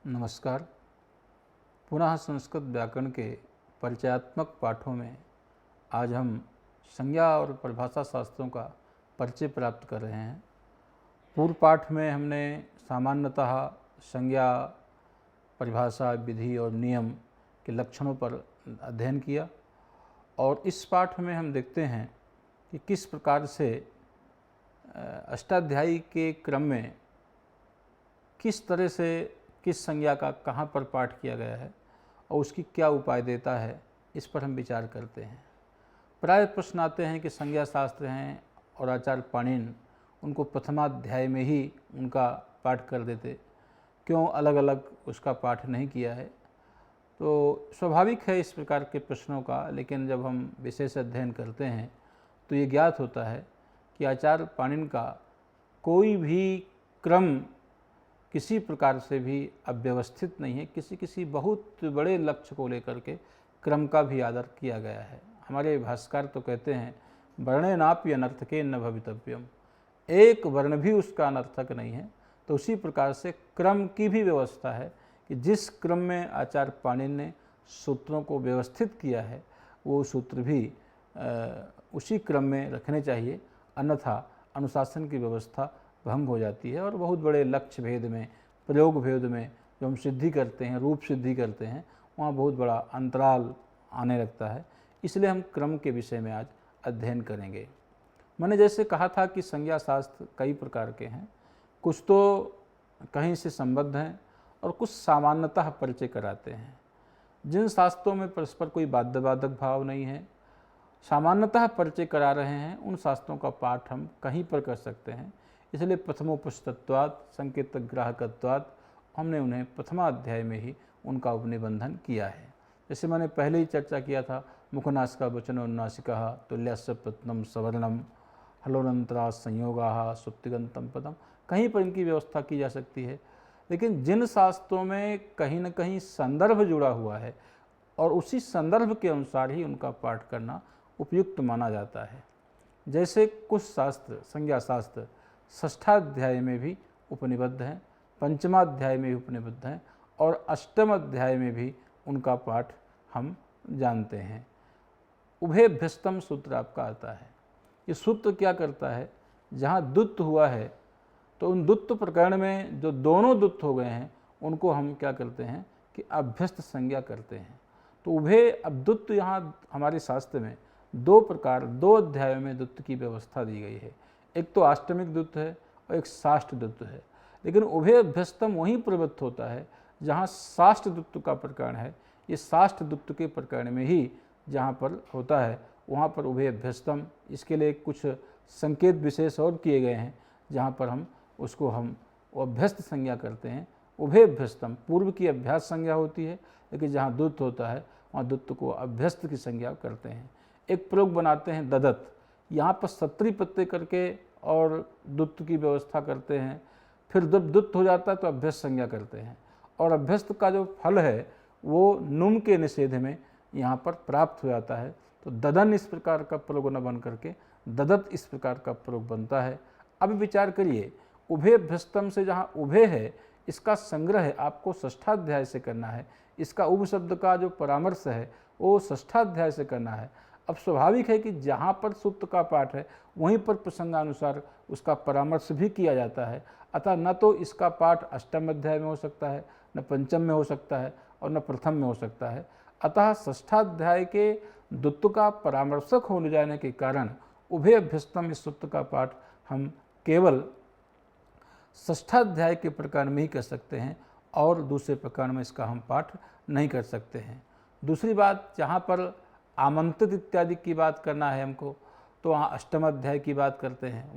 नमस्कार। पुनः संस्कृत व्याकरण के परिचयात्मक पाठों में आज हम संज्ञा और परिभाषा शास्त्रों का परिचय प्राप्त कर रहे हैं। पूर्व पाठ में हमने सामान्यतः संज्ञा, परिभाषा, विधि और नियम के लक्षणों पर अध्ययन किया और इस पाठ में हम देखते हैं कि किस प्रकार से अष्टाध्यायी के क्रम में किस तरह से किस संज्ञा का कहाँ पर पाठ किया गया है और उसकी क्या उपाय देता है, इस पर हम विचार करते हैं। प्राय प्रश्न आते हैं कि संज्ञा शास्त्र हैं और आचार्य पाणिनि उनको प्रथमाध्याय में ही उनका पाठ कर देते, क्यों अलग अलग उसका पाठ नहीं किया है। तो स्वाभाविक है इस प्रकार के प्रश्नों का, लेकिन जब हम विशेष अध्ययन करते हैं तो ये ज्ञात होता है कि आचार्य पाणिनि का कोई भी क्रम किसी प्रकार से भी अव्यवस्थित नहीं है। किसी बहुत बड़े लक्ष्य को लेकर के क्रम का भी आदर किया गया है। हमारे भाष्यकार तो कहते हैं वर्णेनापि अनर्थके न भवितव्यम, एक वर्ण भी उसका अनर्थक नहीं है। तो उसी प्रकार से क्रम की भी व्यवस्था है कि जिस क्रम में आचार्य पाणिनि ने सूत्रों को व्यवस्थित किया है वो सूत्र भी उसी क्रम में रखने चाहिए, अन्यथा अनुशासन की व्यवस्था भंग हो जाती है और बहुत बड़े लक्ष्य भेद में, प्रयोग भेद में जो हम सिद्धि करते हैं, रूप सिद्धि करते हैं, वहाँ बहुत बड़ा अंतराल आने लगता है। इसलिए हम क्रम के विषय में आज अध्ययन करेंगे। मैंने जैसे कहा था कि संज्ञा शास्त्र कई प्रकार के हैं, कुछ तो कहीं से संबद्ध हैं और कुछ सामान्यतः परिचय कराते हैं। जिन शास्त्रों में परस्पर कोई बाध्यबाधक भाव नहीं है, सामान्यतः परिचय करा रहे हैं, उन शास्त्रों का पाठ हम कहीं पर कर सकते हैं। इसलिए प्रथमोपनिषत्वात् संकेत ग्राहकत्वात् हमने उन्हें प्रथमाध्याय में ही उनका उपनिबंधन किया है। जैसे मैंने पहले ही चर्चा किया था, मुखनासिका वचनोन्नासिका तुल्यस्य प्रथमं सवर्णम हलोरंतरा संयोगा सुप्तिगंतम पदम, कहीं पर इनकी व्यवस्था की जा सकती है। लेकिन जिन शास्त्रों में कहीं न कहीं संदर्भ जुड़ा हुआ है और उसी संदर्भ के अनुसार ही उनका पाठ करना उपयुक्त माना जाता है। जैसे कुछ शास्त्र, संज्ञा शास्त्र षष्ठाध्याय में भी उपनिबद्ध हैं, पंचमाध्याय में भी उपनिबद्ध हैं और अष्टम अध्याय में भी उनका पाठ हम जानते हैं। उभयभ्यस्तम सूत्र आपका आता है। ये सूत्र क्या करता है, जहाँ द्वुत्व हुआ है तो उन द्वुत्व प्रकरण में जो दोनों द्वुत्व हो गए हैं उनको हम क्या करते हैं कि अभ्यस्त संज्ञा करते हैं। तो उभय द्वुत्व यहाँ हमारे शास्त्र में दो प्रकार, दो अध्यायों में द्वुत्व की व्यवस्था दी गई है। एक तो अष्टमिक द्वुत्व है और एक साष्ट द्वुत्व है। लेकिन उभय अभ्यस्तम वहीं प्रवृत्त होता है जहाँ साष्ट द्वुत्व का प्रकरण है। ये साष्ट द्वुत्व के प्रकरण में ही जहाँ पर होता है वहाँ पर उभय अभ्यस्तम, इसके लिए कुछ संकेत विशेष और किए गए हैं जहाँ पर हम अभ्यस्त संज्ञा करते हैं। उभय अभ्यस्तम पूर्व की अभ्यास संज्ञा होती है, लेकिन जहाँ द्वुत्व होता है वहाँ द्वुत्व को अभ्यस्त की संज्ञा करते हैं। एक प्रयोग बनाते हैं ददत, यहाँ पर सत्री प्रत्यय करके और द्वुत्व की व्यवस्था करते हैं। फिर जब द्वुत्व हो जाता है तो अभ्यस्त संज्ञा करते हैं और अभ्यस्त का जो फल है वो नुम के निषेध में यहाँ पर प्राप्त हो जाता है। तो ददन इस प्रकार का प्रयोग न बन करके ददत इस प्रकार का प्रयोग बनता है। अब विचार करिए, उभय अभ्यस्तम से जहाँ उभय है इसका संग्रह आपको षष्ठाध्याय से करना है, इसका उभ शब्द का जो परामर्श है वो षष्ठाध्याय से करना है। अब स्वाभाविक है कि जहाँ पर सूत्र का पाठ है वहीं पर प्रसंगानुसार उसका परामर्श भी किया जाता है। अतः न तो इसका पाठ अष्टम अध्याय में हो सकता है, न पंचम में हो सकता है और न प्रथम में हो सकता है। अतः षष्ठाध्याय के द्वुत्व का परामर्शक होने जाने के कारण उभय अभ्यस्तम इस सूत्र का पाठ हम केवल षष्ठाध्याय के प्रकरण में ही कर सकते हैं और दूसरे प्रकरण में इसका हम पाठ नहीं कर सकते हैं। दूसरी बात, जहाँ पर आमंत्रित इत्यादि की बात करना है हमको, तो वहाँ अष्टम अध्याय की बात करते हैं,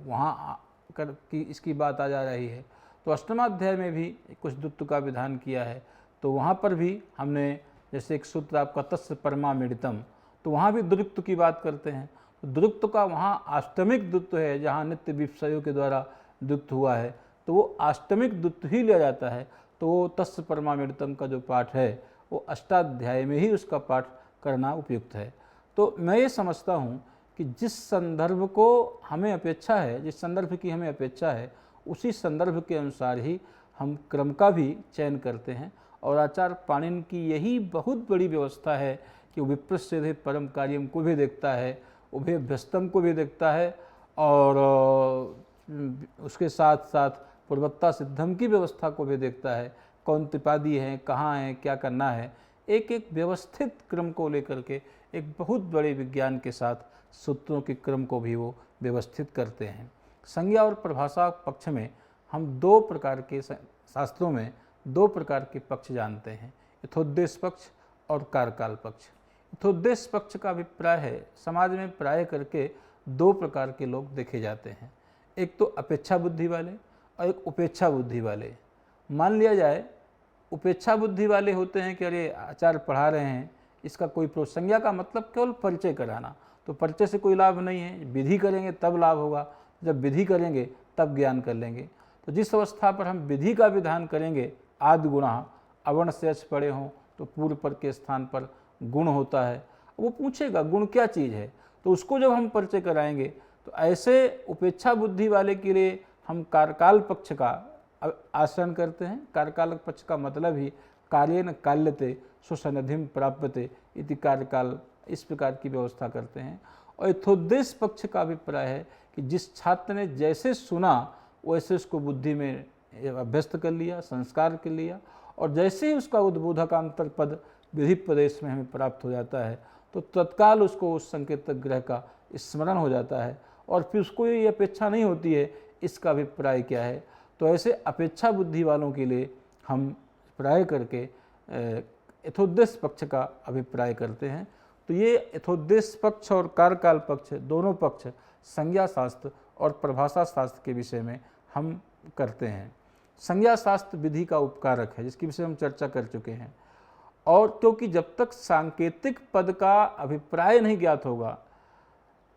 वहाँ की इसकी बात आ जा रही है। तो अष्टमाध्याय में भी कुछ द्वुत्व का विधान किया है, तो वहाँ पर भी हमने जैसे एक सूत्र आपका तस्य परमा मिडितम, तो वहाँ भी द्वुत्व की बात करते हैं। तो द्वुत्व का वहाँ अष्टमिक द्वुत्व है, जहाँ नित्य विपसयों के द्वारा द्वुत्व हुआ है तो वो अष्टमिक द्वुत्व ही लिया जाता है। तो वो तस्य परमा मिडितम का जो पाठ है वो अष्टाध्याय में ही उसका पाठ करना उपयुक्त है। तो मैं ये समझता हूँ कि जिस संदर्भ को हमें अपेक्षा है, जिस संदर्भ की हमें अपेक्षा है, उसी संदर्भ के अनुसार ही हम क्रम का भी चयन करते हैं। और आचार्य पाणिनि की यही बहुत बड़ी व्यवस्था है कि विप्रसिद्धे परम कार्यम को भी देखता है, उभय व्यस्तम को भी देखता है, और उसके साथ साथ पूर्वत्ता सिद्धम की व्यवस्था को भी देखता है। कौन त्रिपादी हैं, कहाँ हैं, क्या करना है, एक एक व्यवस्थित क्रम को लेकर के एक बहुत बड़े विज्ञान के साथ सूत्रों के क्रम को भी वो व्यवस्थित करते हैं। संज्ञा और परिभाषा पक्ष में हम दो प्रकार के शास्त्रों में दो प्रकार के पक्ष जानते हैं, यथोद्देश्य पक्ष और कारकाल पक्ष। यथोद्देश्य पक्ष का अभिप्राय है समाज में प्राय करके दो प्रकार के लोग देखे जाते हैं, एक तो अपेक्षा बुद्धि वाले और एक उपेक्षा बुद्धि वाले। मान लिया जाए उपेक्षा बुद्धि वाले होते हैं कि अरे आचार्य पढ़ा रहे हैं, इसका कोई संज्ञा का मतलब केवल परिचय कराना, तो परिचय से कोई लाभ नहीं है, विधि करेंगे तब लाभ होगा, जब विधि करेंगे तब ज्ञान कर लेंगे। तो जिस अवस्था पर हम विधि का विधान करेंगे, आदि गुणा अवर्ण से अच पड़े हों तो पूर्व पर के स्थान पर गुण होता है, वो पूछेगा गुण क्या चीज़ है, तो उसको जब हम परिचय कराएंगे तो ऐसे उपेक्षा बुद्धि वाले के लिए हम कारकाल पक्ष का आचरण करते हैं। कारकाल पक्ष का मतलब ही कार्येन काल्यते सुसन्निधिम प्राप्यते इति कार्यकाल, इस प्रकार की व्यवस्था करते हैं। और यथोद्देश्य पक्ष का अभिप्राय है कि जिस छात्र ने जैसे सुना वैसे उसको बुद्धि में अभ्यस्त कर लिया, संस्कार कर लिया, और जैसे ही उसका उद्बोधकांतर पद विधि प्रदेश में हमें प्राप्त हो जाता है तो तत्काल उसको उस संकेतक ग्रह का स्मरण हो जाता है, और फिर उसको ये अपेक्षा नहीं होती है इसका अभिप्राय क्या है। तो ऐसे अपेक्षा बुद्धि वालों के लिए हम प्राय करके यथोद्देश्य पक्ष का अभिप्राय करते हैं। तो ये यथोद्देश्य पक्ष और कारकाल पक्ष दोनों पक्ष संज्ञा शास्त्र और परिभाषा शास्त्र के विषय में हम करते हैं। संज्ञा शास्त्र विधि का उपकारक है, जिसके विषय हम चर्चा कर चुके हैं, और क्योंकि जब तक सांकेतिक पद का अभिप्राय नहीं ज्ञात होगा,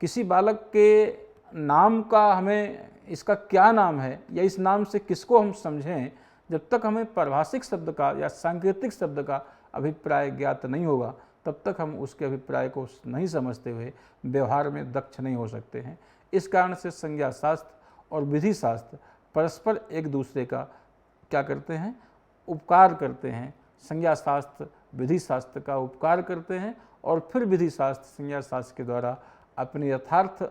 किसी बालक के नाम का हमें इसका क्या नाम है या इस नाम से किसको हम समझें, जब तक हमें पारिभाषिक शब्द का या सांकेतिक शब्द का अभिप्राय ज्ञात नहीं होगा तब तक हम उसके अभिप्राय को नहीं समझते हुए व्यवहार में दक्ष नहीं हो सकते हैं। इस कारण से संज्ञा शास्त्र और विधि शास्त्र परस्पर एक दूसरे का क्या करते हैं, उपकार करते हैं। संज्ञा शास्त्र विधि शास्त्र का उपकार करते हैं और फिर विधि शास्त्र संज्ञा शास्त्र के द्वारा अपनी यथार्थ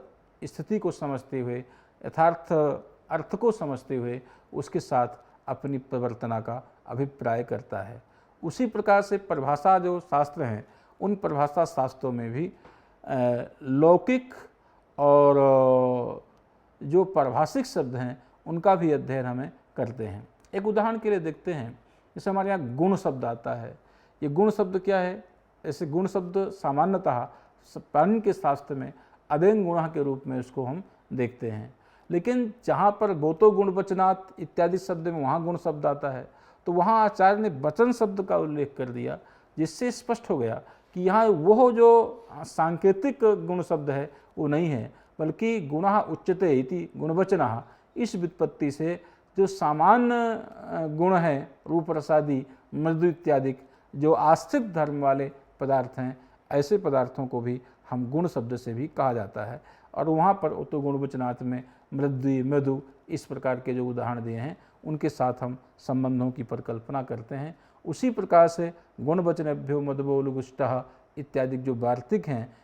स्थिति को समझते हुए, यथार्थ अर्थ को समझते हुए उसके साथ अपनी प्रवर्तना का अभिप्राय करता है। उसी प्रकार से परिभाषा जो शास्त्र हैं, उन परिभाषा शास्त्रों में भी लौकिक और जो पारिभाषिक शब्द हैं उनका भी अध्ययन हमें करते हैं। एक उदाहरण के लिए देखते हैं, जैसे हमारे यहाँ गुण शब्द आता है। ये गुण शब्द क्या है? ऐसे गुण शब्द सामान्यतः पाणिनि के शास्त्र में अव्यंग गुण के रूप में उसको हम देखते हैं, लेकिन जहाँ पर बोतो गुण वचनात् इत्यादि शब्द में वहाँ गुण शब्द आता है, तो वहाँ आचार्य ने वचन शब्द का उल्लेख कर दिया, जिससे स्पष्ट हो गया कि यहाँ वो जो सांकेतिक गुण शब्द है वो नहीं है, बल्कि गुणः उच्यते इति गुणवचनः, इस व्युत्पत्ति से जो सामान्य गुण हैं, रूप रसादि मृदु इत्यादि जो आश्रित धर्म वाले पदार्थ हैं, ऐसे पदार्थों को भी हम गुण शब्द से भी कहा जाता है। और वहाँ पर तो गुणवचनार्थ में मृद्वि मृदु इस प्रकार के जो उदाहरण दिए हैं उनके साथ हम संबंधों की परिकल्पना करते हैं। उसी प्रकार से गुणवचनेभ्यो मधुबो लुगुष्टः इत्यादि जो वार्तिक हैं,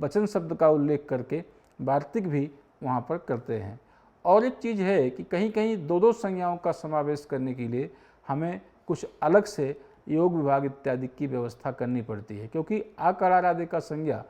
वचन शब्द का उल्लेख करके वार्तिक भी वहाँ पर करते हैं। और एक चीज़ है कि कहीं कहीं दो दो संज्ञाओं का समावेश करने के लिए हमें कुछ अलग से योग विभाग इत्यादि की व्यवस्था करनी पड़ती है, क्योंकि आकारादि का संज्ञा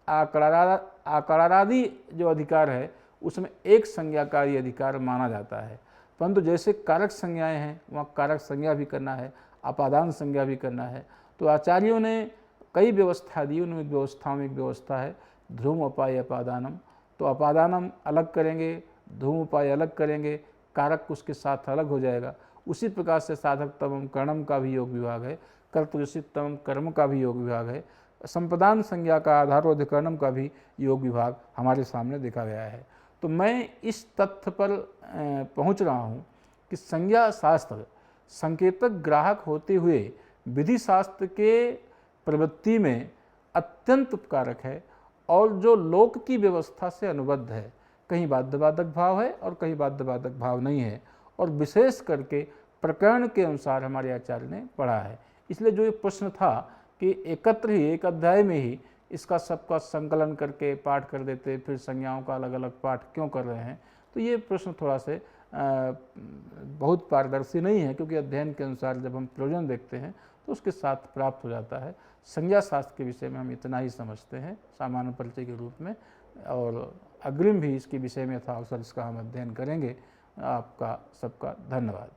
आकारादि जो अधिकार है उसमें एक संज्ञाकारी अधिकार माना जाता है, परंतु जैसे कारक संज्ञाएं हैं वहाँ कारक संज्ञा भी करना है, अपादान संज्ञा भी करना है। तो आचार्यों ने कई व्यवस्था दी, उन व्यवस्थाओं में एक व्यवस्था है ध्रुम उपाय अपादानम। तो अपादानम अलग करेंगे, ध्रुम उपाय अलग करेंगे, कारक उसके साथ अलग हो जाएगा। उसी प्रकार से साधक तमम कर्णम का भी योग विभाग है, कर्तृषित तमम कर्म का भी योग विभाग है, संपदान संज्ञा का आधारोधिकरणम का भी योग विभाग हमारे सामने देखा गया है। तो मैं इस तथ्य पर पहुंच रहा हूं कि संज्ञा शास्त्र संकेतक ग्राहक होते हुए विधि शास्त्र के प्रवृत्ति में अत्यंत उपकारक है और जो लोक की व्यवस्था से अनुबद्ध है। कहीं बाध्यबाधक भाव है और कहीं बाध्यबाधक भाव नहीं है, और विशेष करके प्रकरण के अनुसार हमारे आचार्य ने पढ़ा है। इसलिए जो ये प्रश्न था कि एकत्र ही एक अध्याय में ही इसका सबका संकलन करके पाठ कर देते, फिर संज्ञाओं का अलग अलग पाठ क्यों कर रहे हैं, तो ये प्रश्न थोड़ा से बहुत पारदर्शी नहीं है, क्योंकि अध्ययन के अनुसार जब हम प्रयोजन देखते हैं तो उसके साथ प्राप्त हो जाता है। संज्ञा शास्त्र के विषय में हम इतना ही समझते हैं सामान्य परिचय के रूप में, और अग्रिम भी इसके विषय में था अवसर इसका हम अध्ययन करेंगे। आपका सबका धन्यवाद।